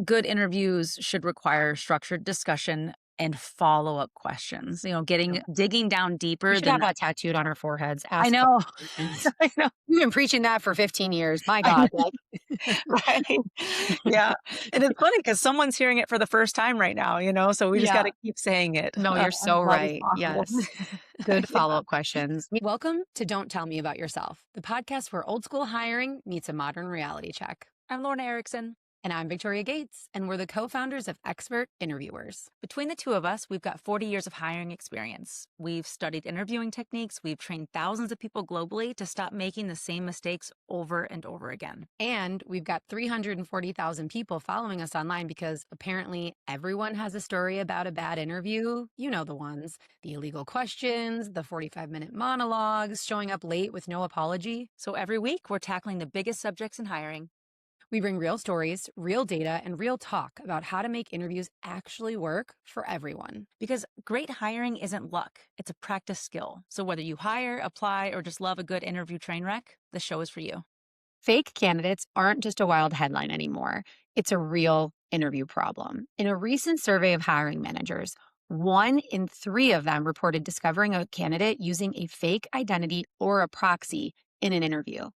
good interviews should require structured discussion and follow-up questions, digging down We deeper should than have that tattooed on our foreheads. I Ask know. questions. I know. We've been preaching that for 15 years. My I know. God. Like, Right. Yeah. And it's funny because someone's hearing it for the first time right now, so we just yeah. gotta keep saying it, No, you're as so loud as right. possible. Yes. Good Yeah. follow up questions. Welcome to Don't Tell Me About Yourself, the podcast where old school hiring meets a modern reality check. I'm Lorna Erickson. And I'm Victoria Gates, and we're the co founders of Expert Interviewers. Between the two of us, we've got 40 years of hiring experience. We've studied interviewing techniques. We've trained thousands of people globally to stop making the same mistakes over and over again. And we've got 340,000 people following us online because apparently everyone has a story about a bad interview. You know the ones, the illegal questions, the 45-minute monologues, showing up late with no apology. So every week, we're tackling the biggest subjects in hiring. We bring real stories, real data, and real talk about how to make interviews actually work for everyone. Because great hiring isn't luck, it's a practice skill. So whether you hire, apply, or just love a good interview train wreck, the show is for you. Fake candidates aren't just a wild headline anymore. It's a real interview problem. In a recent survey of hiring managers, 1 in 3 of them reported discovering a candidate using a fake identity or a proxy in an interview.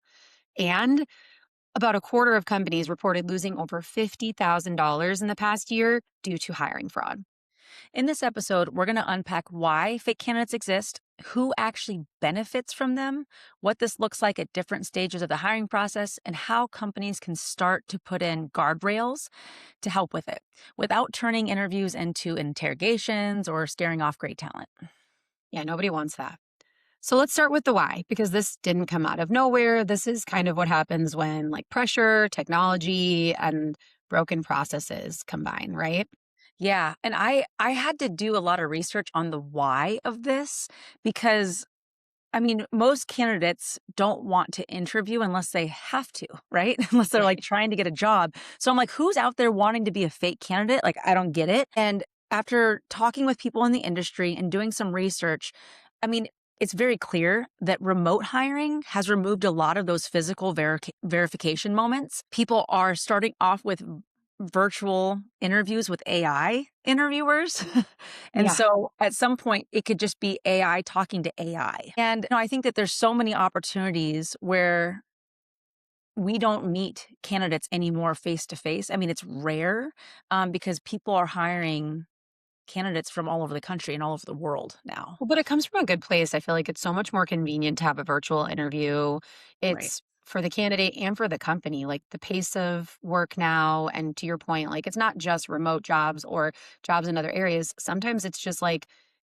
And about a quarter of companies reported losing over $50,000 in the past year due to hiring fraud. In this episode, we're going to unpack why fake candidates exist, who actually benefits from them, what this looks like at different stages of the hiring process, and how companies can start to put in guardrails to help with it without turning interviews into interrogations or scaring off great talent. Yeah, nobody wants that. So let's start with the why, because this didn't come out of nowhere. This is kind of what happens when pressure, technology, and broken processes combine, right? Yeah, and I had to do a lot of research on the why of this because most candidates don't want to interview unless they have to, right? Unless they're Right. trying to get a job. So I'm like, who's out there wanting to be a fake candidate? I don't get it. And after talking with people in the industry and doing some research, I mean, it's very clear that remote hiring has removed a lot of those physical verification moments. People are starting off with virtual interviews with AI interviewers. And Yeah. so at some point, it could just be AI talking to AI. And I think that there's so many opportunities where we don't meet candidates anymore face to face. I mean, it's rare because people are hiring candidates from all over the country and all over the world now. Well, but it comes from a good place. I feel like it's so much more convenient to have a virtual interview. Right. It's for the candidate and for the company, the pace of work now. And to your point, it's not just remote jobs or jobs in other areas. Sometimes it's just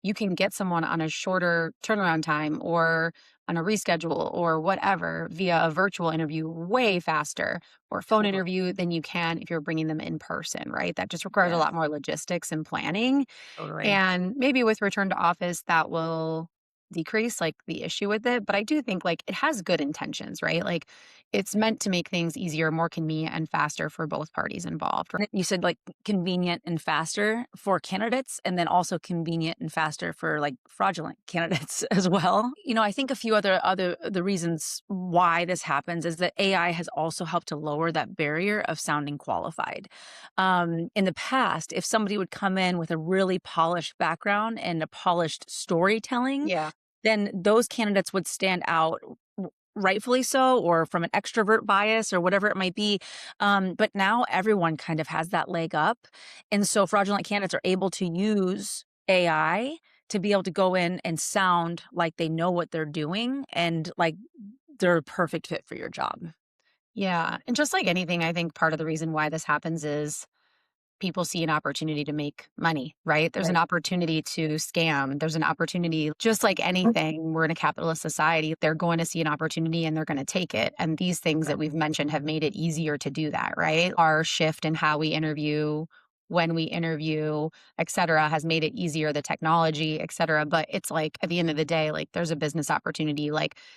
you can get someone on a shorter turnaround time or on a reschedule or whatever via a virtual interview way faster or phone Totally. interview than you can if you're bringing them in person, right? That just requires a Yes, lot more logistics and planning. totally. And maybe with return to office, that will decrease the issue with it. But I do think it has good intentions, right? It's meant to make things easier, more convenient, and faster for both parties involved. Right? You said convenient and faster for candidates and then also convenient and faster for fraudulent candidates as well. I think a few other the reasons why this happens is that AI has also helped to lower that barrier of sounding qualified. In the past, if somebody would come in with a really polished background and a polished storytelling, Yeah. then those candidates would stand out, rightfully so, or from an extrovert bias or whatever it might be. But now everyone kind of has that leg up. And so fraudulent candidates are able to use AI to be able to go in and sound like they know what they're doing and they're a perfect fit for your job. Yeah. And just like anything, I think part of the reason why this happens is people see an opportunity to make money, right? There's an Right. opportunity to scam. There's an opportunity, just like anything, we're in a capitalist society. They're going to see an opportunity and they're going to take it. And these things that we've mentioned have made it easier to do that, right? Our shift in how we interview, when we interview, et cetera, has made it easier, the technology, et cetera. But it's at the end of the day, there's a business opportunity,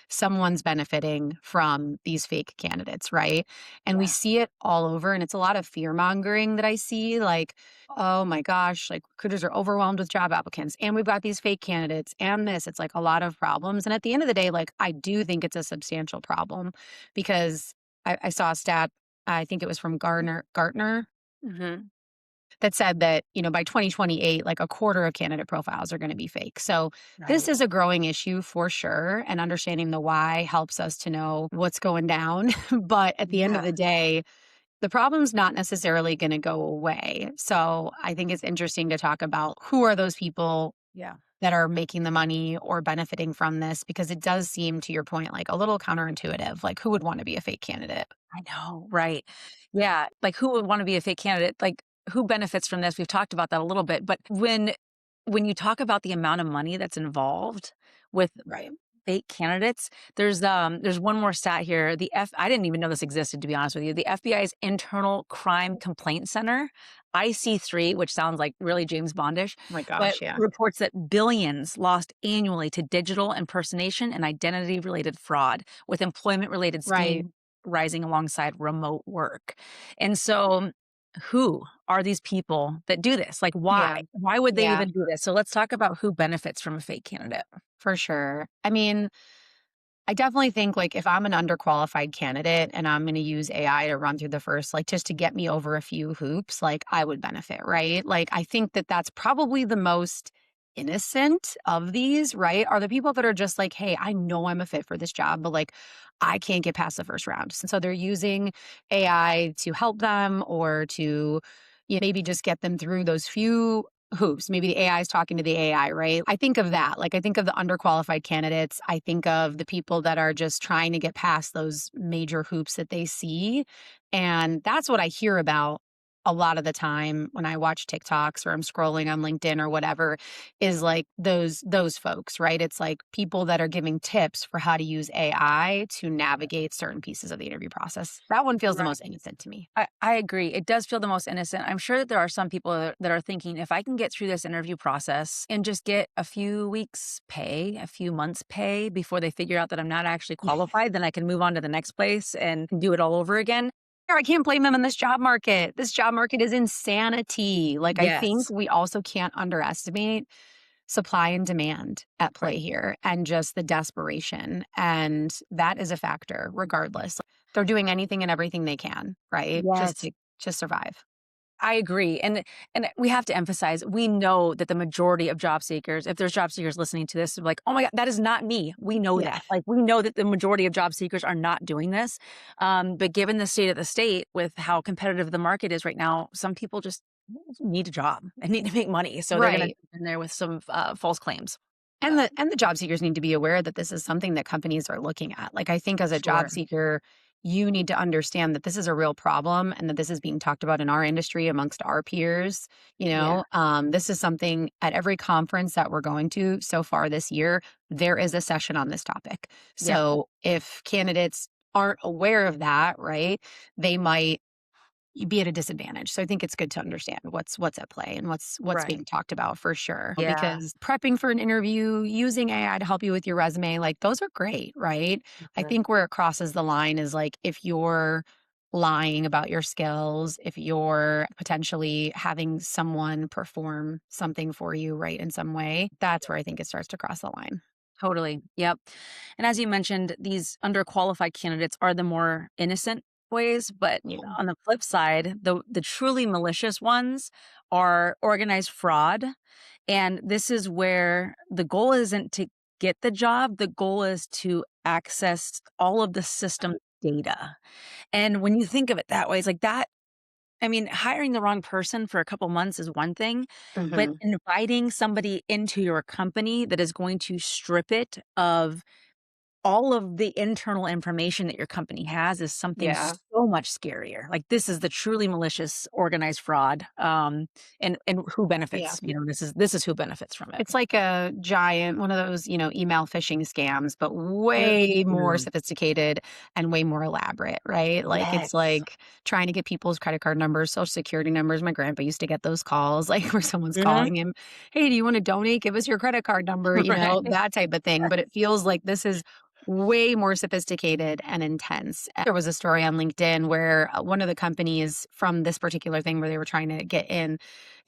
someone's benefiting from these fake candidates, right? And we Yeah. see it all over. And it's a lot of fear mongering that I see oh my gosh, recruiters are overwhelmed with job applicants and we've got these fake candidates and this. It's a lot of problems. And at the end of the day, I do think it's a substantial problem because I saw a stat, I think it was from Gartner Mhm. that said that, by 2028, like a quarter of candidate profiles are going to be fake. So this Right. is a growing issue for sure. And understanding the why helps us to know what's going down. But at the end of Yeah. the day, the problem's not necessarily going to go away. So I think it's interesting to talk about who are those people Yeah. that are making the money or benefiting from this, because it does seem, to your point, like a little counterintuitive. Like, who would want to be a fake candidate? I know, right. Yeah, like, who would wanna be a fake candidate? Like, who benefits from this? We've talked about that a little bit, but when you talk about the amount of money that's involved with Right. fake candidates. There's one more stat here. I didn't even know this existed, to be honest with you. The FBI's Internal Crime Complaint Center, IC3, which sounds like really James Bondish, Oh my but gosh. Yeah. reports that billions lost annually to digital impersonation and identity related fraud, with employment related Right. schemes rising alongside remote work. And so who are these people that do this? Like, Yeah. why? Why would they Yeah. even do this? So let's talk about who benefits from a fake candidate. For sure. I mean, I definitely think, like, if I'm an underqualified candidate and I'm gonna use AI to run through the first, like, just to get me over a few hoops, like, I would benefit, right? Like, I think that that's probably the most innocent of these, right? Are the people that are just like, "Hey, I know I'm a fit for this job, but, like, I can't get past the first round." And so they're using AI to help them or to, maybe just get them through those few hoops. Maybe the AI is talking to the AI, right? I think of that. Like, I think of the underqualified candidates. I think of the people that are just trying to get past those major hoops that they see. And that's what I hear about a lot of the time when I watch TikToks or I'm scrolling on LinkedIn or whatever, is like those folks, right? It's like people that are giving tips for how to use AI to navigate certain pieces of the interview process. That one feels the Right. most innocent to me. I agree. It does feel the most innocent. I'm sure that there are some people that are thinking, if I can get through this interview process and just get a few weeks' pay, a few months' pay before they figure out that I'm not actually qualified, then I can move on to the next place and do it all over again. I can't blame them in this job market. This job market is insanity. Like, I think Yes. we also can't underestimate supply and demand at play Right. here and just the desperation. And that is a factor regardless. They're doing anything and everything they can, right? Just Yes. to survive. I agree. And we have to emphasize, we know that the majority of job seekers, if there's job seekers listening to this, they're like, oh my God, that is not me. We know Yeah. that. Like, we know that the majority of job seekers are not doing this. But given the state of the state with how competitive the market is right now, some people just need a job and need to make money. So they're going to Right. jump in there with some false claims. And the job seekers need to be aware that this is something that companies are looking at. Like, I think as a job Sure. seeker, you need to understand that this is a real problem and that this is being talked about in our industry amongst our peers. Yeah. This is something at every conference that we're going to so far this year, there is a session on this topic. Yep. So if candidates aren't aware of that, right, they might you be at a disadvantage. So I think it's good to understand what's at play and what's Right. being talked about for sure. Yeah. Because prepping for an interview, using AI to help you with your resume, like those are great, right? I Sure. think where it crosses the line is like if you're lying about your skills, if you're potentially having someone perform something for you, right, in some way, that's where I think it starts to cross the line. Totally. Yep. And as you mentioned, these underqualified candidates are the more innocent ways, but Yeah. on the flip side, the truly malicious ones are organized fraud. And this is where the goal isn't to get the job, the goal is to access all of the system data. And when you think of it that way, it's like that I mean, hiring the wrong person for a couple months is one thing, but Hmm. inviting somebody into your company that is going to strip it of all of the internal information that your company has is something Yeah. so much scarier. Like, this is the truly malicious organized fraud, and who Yeah. benefits, this is who benefits from it. It's like a giant one of those, email phishing scams, but way more Mhm. sophisticated and way more elaborate, right? Like, it's Yes. like trying to get people's credit card numbers, social security numbers. My grandpa used to get those calls, like, where someone's Mhm. calling him, "Hey, do you wanna donate? Give us your credit card number," Right. that type of thing, but it feels like this is way more sophisticated and intense. There was a story on LinkedIn where, one of the companies from this particular thing where they were trying to get in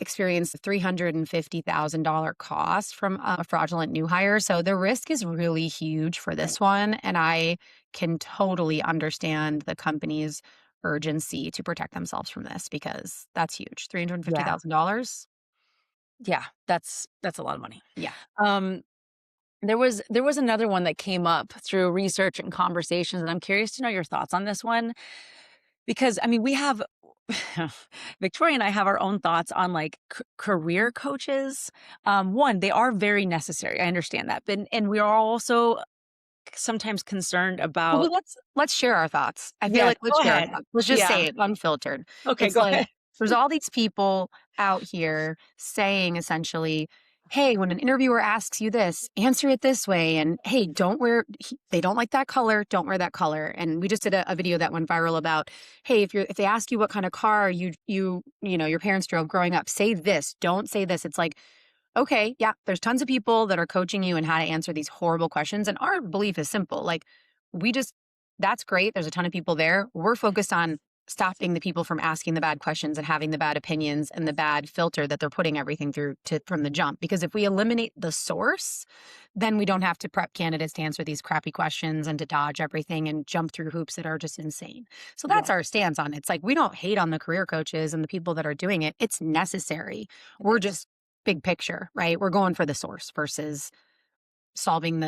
experienced a $350,000 cost from a fraudulent new hire. So the risk is really huge for Right. this one. And I can totally understand the companies urgency to protect themselves from this because that's huge. Yeah. $350,000. Yeah. That's a lot of money. Yeah. Um, there was another one that came up through research and conversations, and I'm curious to know your thoughts on this one because I mean, we have Victoria and I have our own thoughts on like career coaches. One, they are very necessary. I understand that, but and we are also sometimes concerned Well, about. but let's share our thoughts. I feel Yes, like let's go share our ahead. thoughts. Let's just Yeah. say it unfiltered. Okay, It's go like ahead. there's all these people out here saying essentially, "Hey, when an interviewer asks you this, answer it this way." And hey, don't wear they don't like that color, don't wear that color. And we just did a video that went viral about, hey, if they ask you what kind of car you know your parents drove growing up, say this, don't say this. It's like, okay, yeah, there's tons of people that are coaching you in how to answer these horrible questions. And our belief is simple. Like, we just, that's great. There's a ton of people there. We're focused on stopping the people from asking the bad questions and having the bad opinions and the bad filter that they're putting everything through to from the jump. Because if we eliminate the source, then we don't have to prep candidates to answer these crappy questions and to dodge everything and jump through hoops that are just insane. So that's Yeah, our stance on it. It's like we don't hate on the career coaches and the people that are doing it. It's necessary. it We're is. just big picture, right? We're going for the source versus solving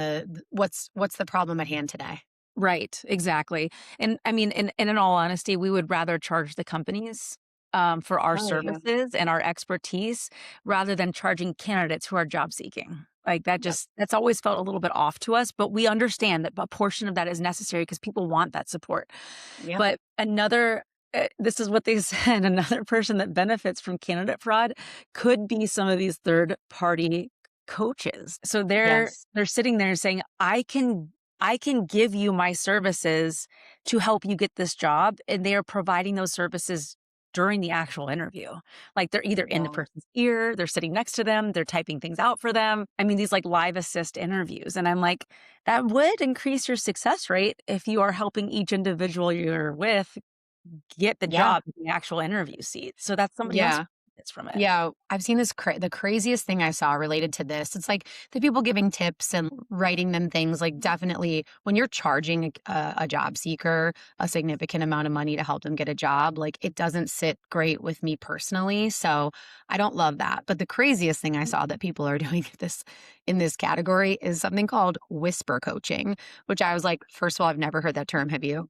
what's the problem at hand today. Right, exactly. And I mean, in all honesty, we would rather charge the companies, for our Oh, yeah. services and our expertise rather than charging candidates who are job seeking. Like, Yep. that's always felt a little bit off to us, but we understand that a portion of that is necessary because people want that support. Yep. But this is what they said, another person that benefits from candidate fraud could be some of these third party coaches. So Yes. they're sitting there saying, I can give you my services to help you get this job, and they are providing those services during the actual interview. Like, they're either in the Yeah. person's ear, they're sitting next to them, they're typing things out for them. I mean, these like live assist interviews. And I'm like, that would increase your success rate if you are helping each individual you're with get the Yeah. job in the actual interview seat. So that's somebody else Yeah. who benefits from it. Yeah, I've seen the craziest thing I saw related to this. It's like the people giving tips and writing them things. Like, definitely, when you're charging a job seeker a significant amount of money to help them get a job, like it doesn't sit great with me personally. So I don't love that. But the craziest thing I saw that people are doing this in this category is something called whisper coaching, which I was like, first of all, I've never heard that term. Have you?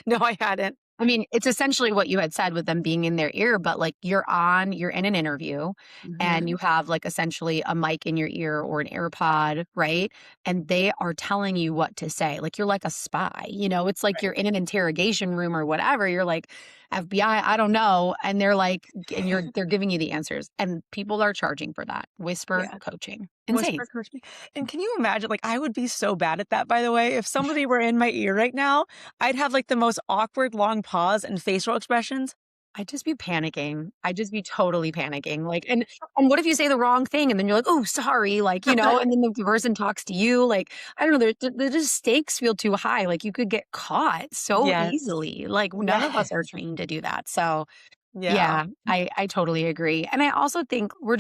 No, I hadn't. I mean, it's essentially what you had said with them being in their ear, but like you're in an interview and Mhm. you have like essentially a mic in your ear or an AirPod, right? And they are telling you what to say. Like you're like a spy, it's like you're in an interrogation room or whatever. You're like FBI, I don't know. And they're like, and they're giving you the answers. And people are charging for that. Whisper Yeah. coaching. Insane. Whisper coach me. And can you imagine, like, I would be so bad at that, by the way. If somebody were in my ear right now, I'd have like the most awkward long pause and facial expressions. I'd just be panicking. I'd just be totally panicking. Like, and what if you say the wrong thing and then you're like, "Oh, sorry," like, and then the person talks to you. Like, I don't know, the just stakes feel too high. Like you could get caught so Yes. easily. Like none of us are Yes. trained to do that. So Yeah. yeah, I totally agree. And I also think we're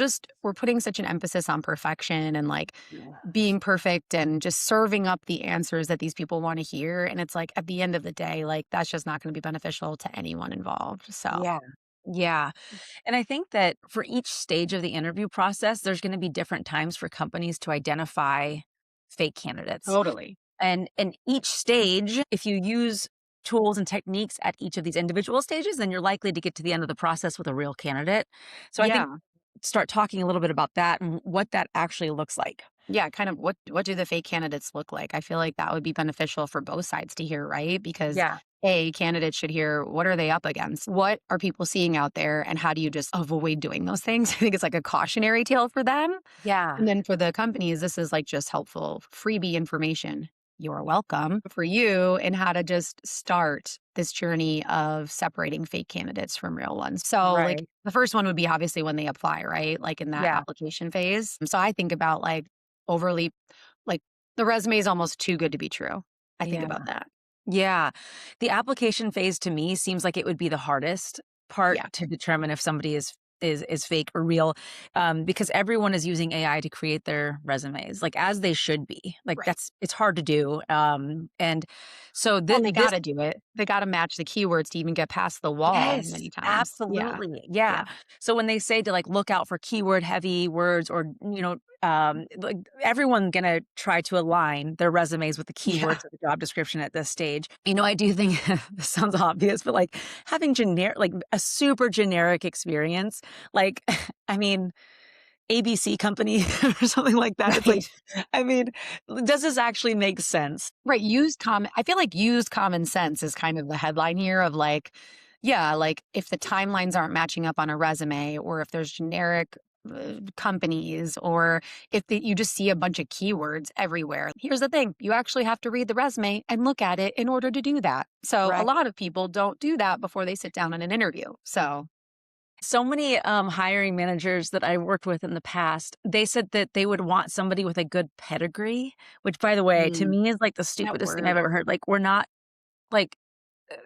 putting such an emphasis on perfection and like Yeah. being perfect and just serving up the answers that these people want to hear. And it's like at the end of the day, like that's just not going to be beneficial to anyone involved. So Yeah. Yeah. And I think that for each stage of the interview process, there's going to be different times for companies to identify fake candidates. totally. And each stage, if you use tools and techniques at each of these individual stages, then you're likely to get to the end of the process with a real candidate. So I think Yeah. start talking a little bit about that and what that actually looks like. Yeah, kind of what do the fake candidates look like? I feel like that would be beneficial for both sides to hear, right? Because Yeah. candidates should hear what are they up against? What are people seeing out there and how do you just avoid doing those things? I think it's like a cautionary tale for them. Yeah. And then for the companies, this is like just helpful freebie information. You're welcome for you and how to just start this journey of separating fake candidates from real ones. So, like, Right. the first one would be obviously when they apply, right? Like in that Yeah. application phase. So, I think about like overly, like, the resume is almost too good to be true. I think Yeah. about that. Yeah. The application phase to me seems like it would be the hardest part Yeah. to determine if somebody is is fake or real, because everyone is using AI to create their resumes, like, as they should be. Like, Right. it's hard to do, and so Well, and they this. gotta do it. They gotta match the keywords to even get past the wall Yes, many times. Yeah. absolutely, Yeah. yeah. So when they say to, like, look out for keyword-heavy words or, like, everyone gonna try to align their resumes with the Yeah. keywords of the job description at this stage. I do think this sounds obvious, but, like, having a super generic experience, like, I mean, ABC company or something like that, it's like, Right. I mean, does this actually make sense? Right, I feel like used common sense is kind of the headline here of like, yeah, like if the timelines aren't matching up on a resume or if there's generic companies or if you just see a bunch of keywords everywhere. Here's the thing, you actually have to read the resume and look at it in order to do that. So a Right. lot of people don't do that before they sit down in an interview. So, So many hiring managers that I worked with in the past, they said that they would want somebody with a good pedigree, which, by the way, to mm, me is like the that stupidest thing I've word. ever heard. Like, we're not like,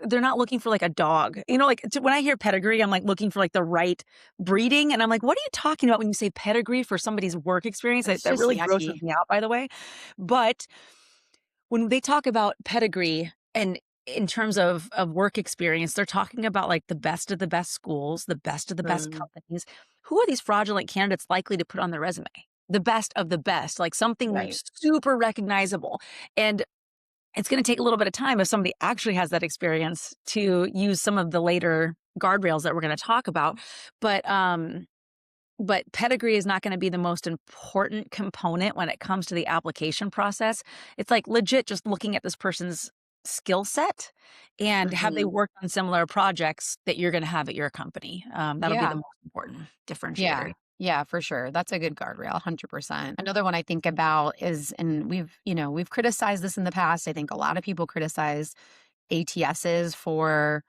they're not looking for like a dog. When I hear pedigree, I'm like looking for like the right breeding. And I'm like, what are you talking about when you say pedigree for somebody's work experience? That, It's that just really grosses yucky. me out, by the way. But when they talk about pedigree and in terms of work experience, they're talking about like the best of the best schools, the best of the best Mm, companies. Who are these fraudulent candidates likely to put on their resume? The best of the best, like something right. super recognizable. And it's going to take a little bit of time if somebody actually has that experience to use some of the later guardrails that we're going to talk about. But but pedigree is not gonna be the most important component when it comes to the application process. It's, like, legit just looking at this person's skill set and have they Hmm. worked on similar projects that you're gonna have at your company. That'll be the Yeah. most important Yeah. differentiator. Yeah, for sure. That's a good guardrail, 100%. Another one I think about is, and we've criticized this in the past. I think a lot of people criticize ATSs for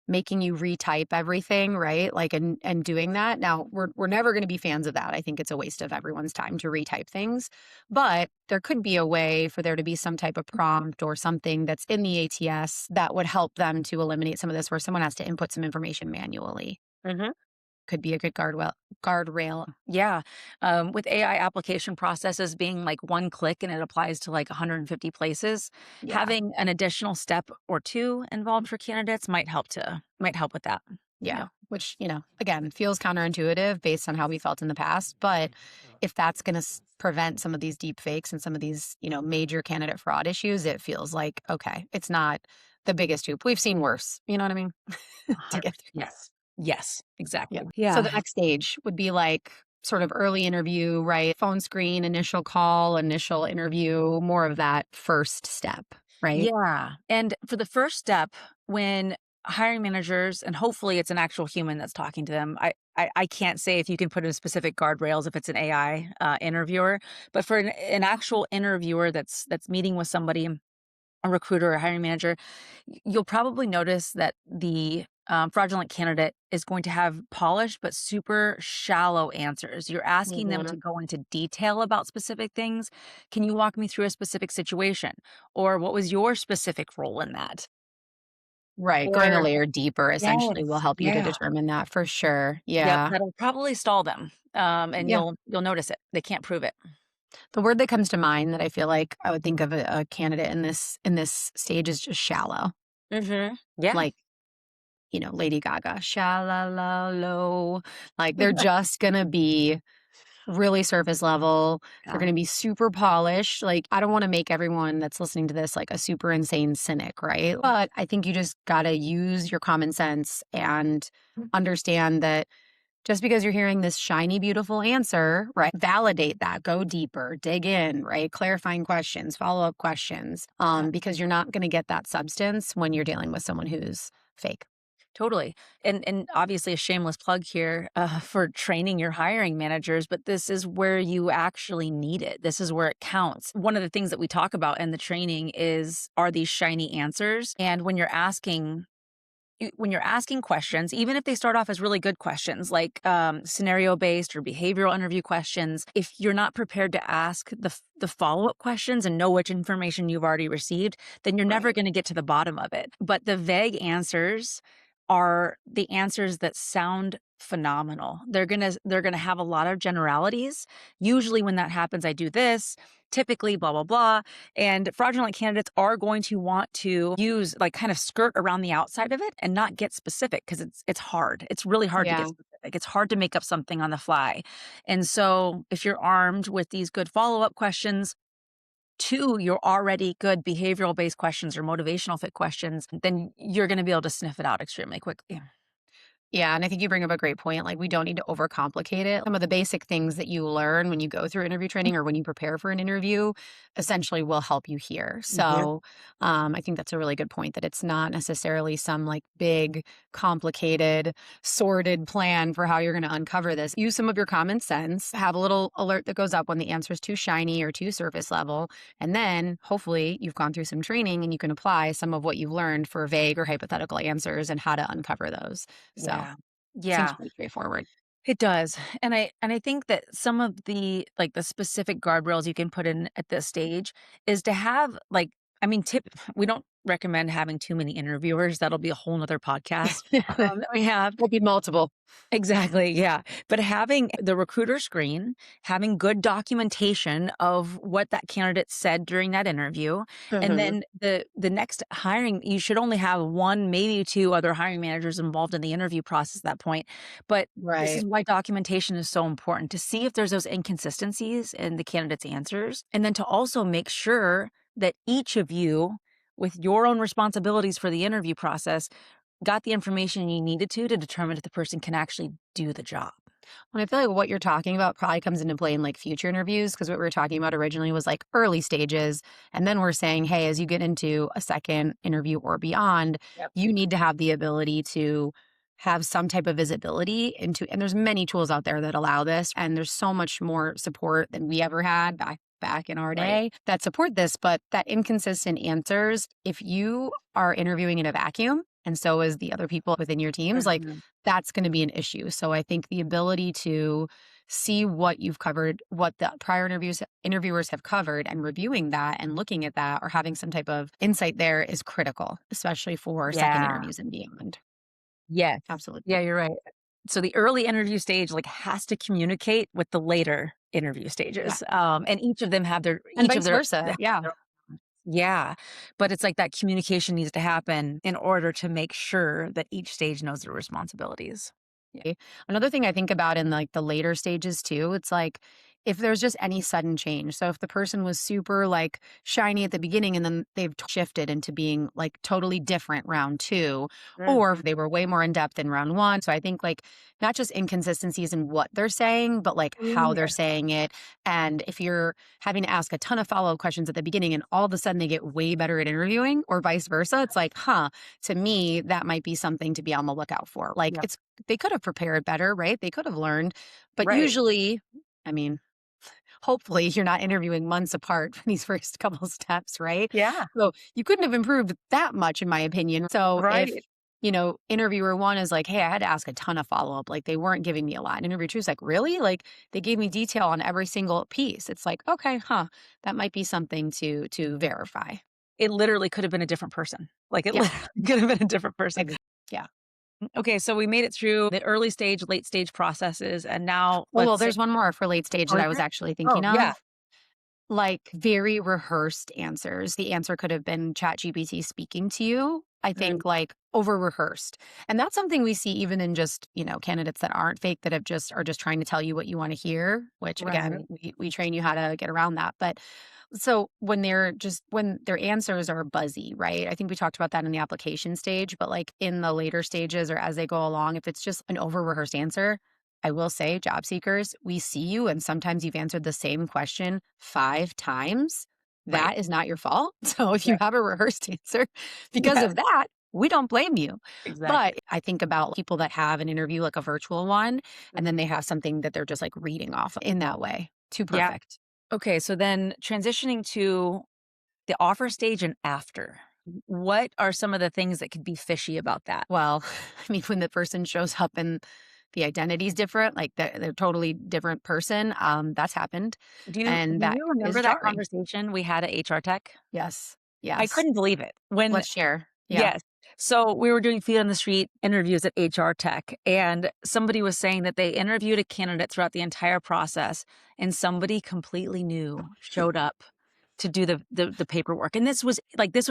making you retype everything, right? Like, and doing that. Now, we're never going to be fans of that. I think it's a waste of everyone's time to retype things. But there could be a way for there to be some type of prompt or something that's in the ATS that would help them to eliminate some of this where someone has to input some information manually. Mhm. Could be a good guardrail. Yeah. With AI application processes being, like, one click and it applies to, like, 150 places, Yeah. having an additional step or 2 involved for candidates might help with that. Yeah, Yeah. which, again, feels counterintuitive based on how we felt in the past. But if that's going to prevent some of these deep fakes and some of these, major candidate fraud issues, it feels like, okay, it's not the biggest hoop. We've seen worse. You know what I mean? To get through. Yes. Yes, Yeah. exactly. So the Yeah. next stage would be like sort of early interview, right? Phone screen, initial call, initial interview, more of that first step, right? Yeah, and for the first step, when hiring managers and hopefully it's an actual human that's talking to them, I can't say if you can put in specific guardrails if it's an AI, interviewer, but for an actual interviewer that's meeting with somebody, a recruiter or a hiring manager, you'll probably notice that the fraudulent candidate is going to have polished but super shallow answers. You're asking them to Mhm. go into detail about specific things. Can you walk me through a specific situation? Or what was your specific role in that? Right. Going a Or layer deeper essentially will yes, help you to yeah. determine that for sure. Yep, Yeah. that'll probably stall them. And Yeah. you'll notice it. They can't prove it. The word that comes to mind that I feel like I would think of a candidate in this stage is just shallow. Mhm. Yeah. Like, Lady Gaga, shallow. Like they're just gonna be really surface level. They're Yeah. gonna be super polished. Like, I don't want to make everyone that's listening to this like a super insane cynic, right? But I think you just gotta use your common sense and understand that just because you're hearing this shiny, beautiful answer, right? Validate that, go deeper, dig in, right? Clarifying questions, follow up questions, Yeah. because you're not going to get that substance when you're dealing with someone who's fake. Totally. And obviously a shameless plug here for training your hiring managers, but this is where you actually need it. This is where it counts. One of the things that we talk about in the training is are these shiny answers? And when you're asking questions, even if they start off as really good questions, like scenario based or behavioral interview questions, if you're not prepared to ask the follow up questions and know which information you've already received, then you're never Right. going to get to the bottom of it. But the vague answers are the answers that sound phenomenal. They're gonna have a lot of generalities. Usually when that happens, I do this, typically blah blah blah. And fraudulent candidates are going to want to use like kind of skirt around the outside of it and not get specific because it's hard. It's really hard to get Yeah. specific. It's hard to make up something on the fly. And so if you're armed with these good follow-up questions, to your already good behavioral based questions or motivational fit questions, then you're going to be able to sniff it out extremely quickly. Yeah, and I think you bring up a great point. Like, we don't need to overcomplicate it. Some of the basic things that you learn when you go through interview training or when you prepare for an interview essentially will help you here. Yeah. So, I think that's a really good point that it's not necessarily some like big, complicated, sorted plan for how you're going to uncover this. Use some of your common sense, have a little alert that goes up when the answer is too shiny or too surface level. And then hopefully you've gone through some training and you can apply some of what you've learned for vague or hypothetical answers and how to uncover those. So Yeah. seems Yeah. pretty straightforward. It does. And I think that some of the like the specific guardrails you can put in at this stage is to have like I mean tip we don't recommend having too many interviewers. That'll be a whole nother podcast that we have. Will be multiple. Exactly, yeah. But having the recruiter screen, having good documentation of what that candidate said during that interview, and Mhm. then the next hiring, you should only have 1, maybe 2 other hiring managers involved in the interview process at that point. But this is Right. why documentation is so important to see if there's those inconsistencies in the candidate's answers, and then to also make sure that each of you, with your own responsibilities for the interview process, got the information you needed to determine if the person can actually do the job. And I feel like what you're talking about probably comes into play in like future interviews because what we were talking about originally was like early stages. And then we're saying, hey, as you get into a second interview or beyond, Yep. you need to have the ability to have some type of visibility into, and there's many tools out there that allow this. And there's so much more support than we ever had back in our Right. day that support this, but that inconsistent answers, if you are interviewing in a vacuum, and so is the other people within your teams, like Mhm. that's going to be an issue. So I think the ability to see what you've covered, what the prior interviewers have covered and reviewing that and looking at that or having some type of insight there is critical, especially for second Yeah. interviews and beyond. Yes. Yeah, Absolutely. you're right. So the early interview stage, like, has to communicate with the later interview Yeah. stages, and each of them have their And each of vice their versa. Yeah. yeah, but it's like that communication needs to happen in order to make sure that each stage knows their responsibilities. Yeah. Another thing I think about in like the later stages too, it's like if there's just any sudden change. So if the person was super like shiny at the beginning and then they've shifted into being like totally different round two, or if Mhm. they were way more in depth in round one. So I think like not just inconsistencies in what they're saying, but like how they're Yeah. saying it. And if you're having to ask a ton of follow up questions at the beginning and all of a sudden they get way better at interviewing or vice versa, it's like, huh, to me, that might be something to be on the lookout for. Like Yep. it's they could have prepared better, right? They could have learned. But Right. usually, I mean, hopefully you're not interviewing months apart for these first couple steps, right? Yeah. So you couldn't have improved that much, in my opinion. So if, Right. interviewer one is like, hey, I had to ask a ton of follow up. Like they weren't giving me a lot. And interviewer two is like, really? Like they gave me detail on every single piece. It's like, okay, huh, that might be something to verify. It literally could have been a different person. Like, it Yeah, literally could have been a different person. exactly. Yeah. Okay, so we made it through the early stage, late stage processes, and now Oh, well, let's say there's one more for late stage oh, that is I was there? actually Oh, thinking yeah. of. Like, very rehearsed answers. The answer could have been ChatGPT speaking to you. I Mm, think, like, over rehearsed. And that's something we see even in just, candidates that aren't fake that are just trying to tell you what you wanna hear, which again, right. we train you how to get around that. But so when their answers are buzzy, right? I think we talked about that in the application stage, but like in the later stages or as they go along, if it's just an over rehearsed answer, I will say, job seekers, we see you and sometimes you've answered the same question 5 times. Right. That is not your fault. So if you Right. have a rehearsed answer because Yes, of that, we don't blame you. But exactly. I think about people that have an interview like a virtual one, and then Mhm. they have something that they're just like reading off in that way. Too Yeah. perfect. Okay, so then transitioning to the offer stage and after, what are some of the things that could be fishy about that? Well, I mean, when the person shows up and the identity is different, like they're totally different person, that's happened, Do you and do that you is remember that jarring. conversation we had at HR Tech? Yes, I yes. couldn't believe it when Let's share. Yeah. yes. So we were doing feet on the street interviews at HR Tech, and somebody was saying that they interviewed a candidate throughout the entire process, and somebody completely new showed up to do the paperwork. And this was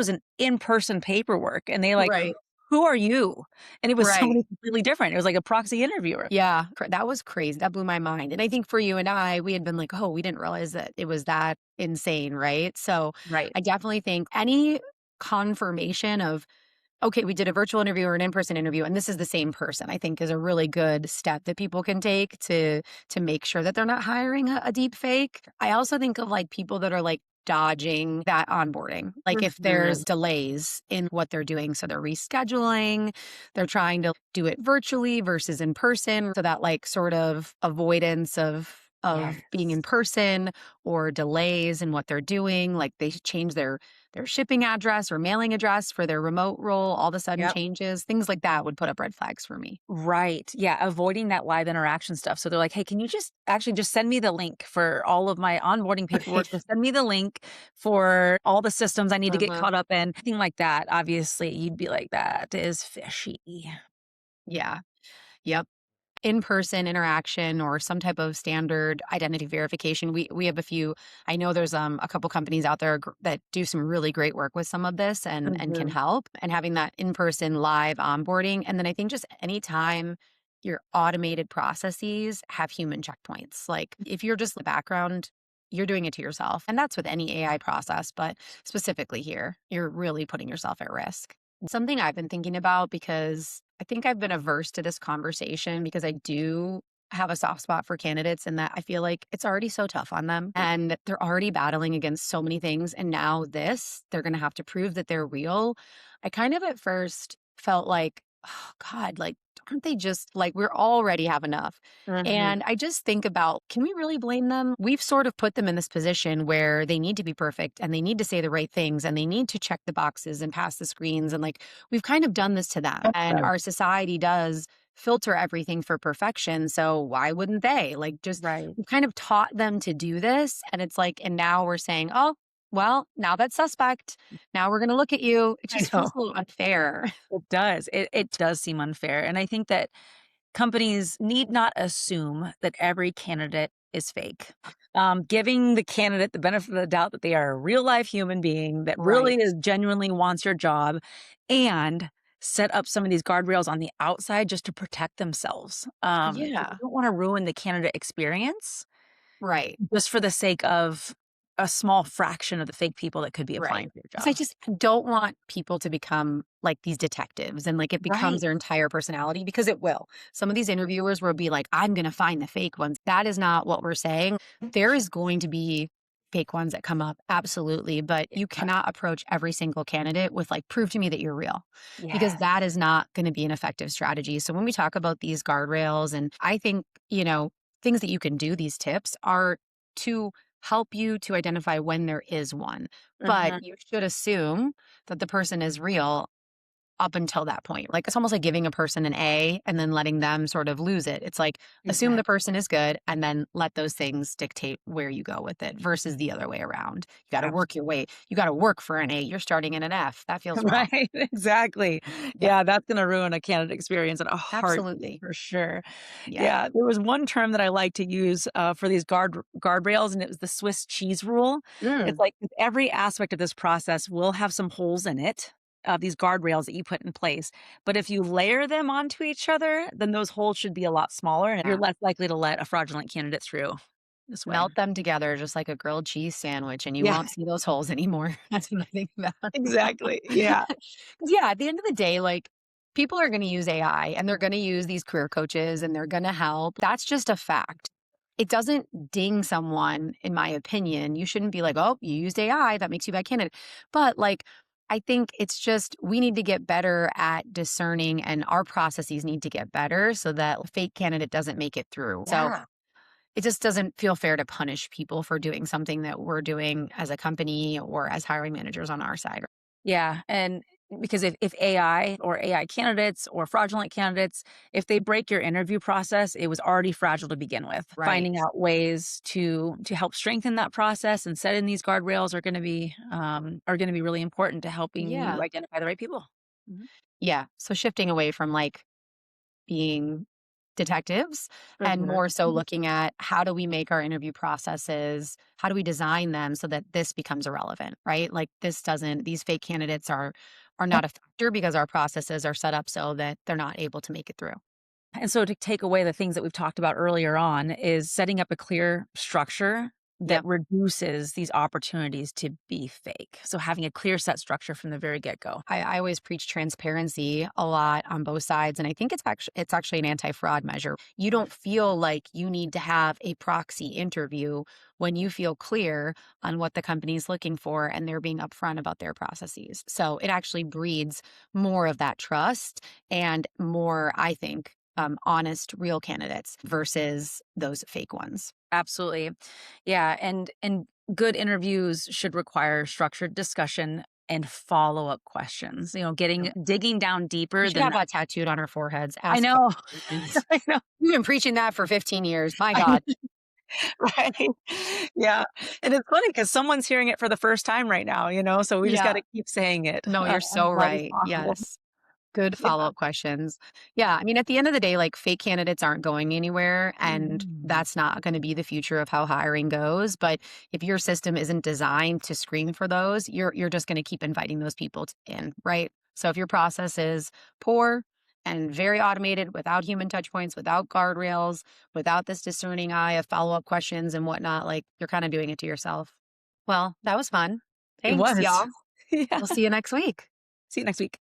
an in-person paperwork, and they like, Right. "Who are you?" And it was Right. somebody completely different. It was like a proxy interviewer. Yeah, that was crazy. That blew my mind. And I think for you and I, we had been like, "Oh, we didn't realize that it was that insane," right? So, Right. I definitely think any confirmation of, okay, we did a virtual interview or an in-person interview, and this is the same person, I think is a really good step that people can take to make sure that they're not hiring a deep fake. I also think of like people that are like dodging that onboarding. Like if Mhm. there's delays in what they're doing, so they're rescheduling, they're trying to do it virtually versus in person, so that like sort of avoidance of being Yes. in person or delays in what they're doing, like they change their shipping address or mailing address for their remote role all of a sudden Yep. changes. Things like that would put up red flags for me. Right. Yeah, avoiding that live interaction stuff. So they're like, "Hey, can you just actually just send me the link for all of my onboarding paperwork? Right. Just send me the link for all the systems I need to get Uh-huh. caught up in." Thing like that, obviously, you'd be like, "That is fishy." Yeah. Yep. In-person interaction or some type of standard identity verification. We have a few. I know there's a couple companies out there that do some really great work with some of this and can Mhm. help, and having that in-person live onboarding. And then I think just anytime your automated processes have human checkpoints. Like if you're just the background, you're doing it to yourself. And that's with any AI process, but specifically here, you're really putting yourself at risk. Something I've been thinking about, because I think I've been averse to this conversation because I do have a soft spot for candidates, and that I feel like it's already so tough on them and they're already battling against so many things. And now they're going to have to prove that they're real. I kind of at first felt like, oh God, like, aren't they just like, we're already have enough? Mhm. And I just think about, can we really blame them? We've sort of put them in this position where they need to be perfect and they need to say the right things and they need to check the boxes and pass the screens. And like, we've kind of done this to them. And Right. our society does filter everything for perfection. So why wouldn't they? Like, just Right. we've kind of taught them to do this. And it's like, and now we're saying, oh, well, now that's suspect. Now we're going to look at you. It I just know. feels a little unfair. It does. It does seem unfair, and I think that companies need not assume that every candidate is fake. Giving the candidate the benefit of the doubt that they are a real life human being that really Right. is genuinely wants your job, and set up some of these guardrails on the outside just to protect themselves. 'Cause you Yeah. don't wanna ruin the candidate experience Right. just for the sake of a small fraction of the fake people that could be Right. applying for your 'Cause I job. just don't want people to become like these detectives and like it becomes Right. their entire personality, because it will. Some of these interviewers will be like, I'm going to find the fake ones. That is not what we're saying. There is going to be fake ones that come up. Absolutely. But you cannot approach every single candidate with like, prove to me that you're real, because Yeah. that is not going to be an effective strategy. So when we talk about these guardrails, and I think, things that you can do, these tips are to help you to identify when there is one, but Mhm. you should assume that the person is real up until that point. Like, it's almost like giving a person an A and then letting them sort of lose it. It's like, assume the Exactly. person is good and then let those things dictate where you go with it versus the other way around. You got to work your way. You got to work for an A. You're starting in an F. That feels wrong. Right, exactly. Yeah, Yeah, that's gonna ruin a candidate experience in a heartbeat absolutely. for sure. Yeah. Yeah, there was one term that I like to use, for these guardrails, and it was the Swiss cheese rule. It's Mm, like every aspect of this process will have some holes in it, these guardrails that you put in place, but if you layer them onto each other, then those holes should be a lot smaller, and you're yeah. less likely to let a fraudulent candidate through this way. Melt them together just like a grilled cheese sandwich, and you Yeah, won't see those holes anymore. That's what I think about. exactly, yeah. 'Cause, yeah, at the end of the day, like, people are gonna use AI, and they're gonna use these career coaches, and they're gonna help. That's just a fact. It doesn't ding someone, in my opinion. You shouldn't be like, "Oh, you used AI, that makes you a bad candidate." But, like, I think it's just we need to get better at discerning, and our processes need to get better so that a fake candidate doesn't make it through. So Yeah. it just doesn't feel fair to punish people for doing something that we're doing as a company or as hiring managers on our side. Yeah, and because if AI or AI candidates or fraudulent candidates, if they break your interview process, it was already fragile to begin with. Right. Finding out ways to help strengthen that process and set in these guardrails are going to be really important to helping you Yeah. identify the right people. Mhm. Yeah. So shifting away from like being detectives For and sure. more so looking at how do we make our interview processes, how do we design them so that this becomes irrelevant, right? Like this doesn't these fake candidates are not a factor because our processes are set up so that they're not able to make it through. And so to take away the things that we've talked about earlier on is setting up a clear structure that Yep. reduces these opportunities to be fake. So having a clear set structure from the very get-go. I always preach transparency a lot on both sides, and I think it's actually an anti-fraud measure. You don't feel like you need to have a proxy interview when you feel clear on what the company's looking for and they're being upfront about their processes. So it actually breeds more of that trust and more, I think, honest, real candidates versus those fake ones. Absolutely. Yeah, and good interviews should require structured discussion and follow-up questions. Yep. Digging down We deeper should than have that. that tattooed on our foreheads. I Ask know. questions. I know. We've been preaching that for 15 years. My I God. right. Yeah. And it's funny because someone's hearing it for the first time right now, so we just Yeah. gotta keep saying it, No, you're as so loud as right. possible. Yes. Good Yeah. follow-up questions. Yeah, I mean, at the end of the day, like, fake candidates aren't going anywhere, and Mhm. that's not gonna be the future of how hiring goes, but if your system isn't designed to screen for those, you're just gonna keep inviting those people in, right? So if your process is poor and very automated without human touch points, without guardrails, without this discerning eye of follow-up questions and whatnot, like, you're kinda doing it to yourself. Well, that was fun. It Thanks, was. y'all. Yeah. We'll see you next week. See you next week.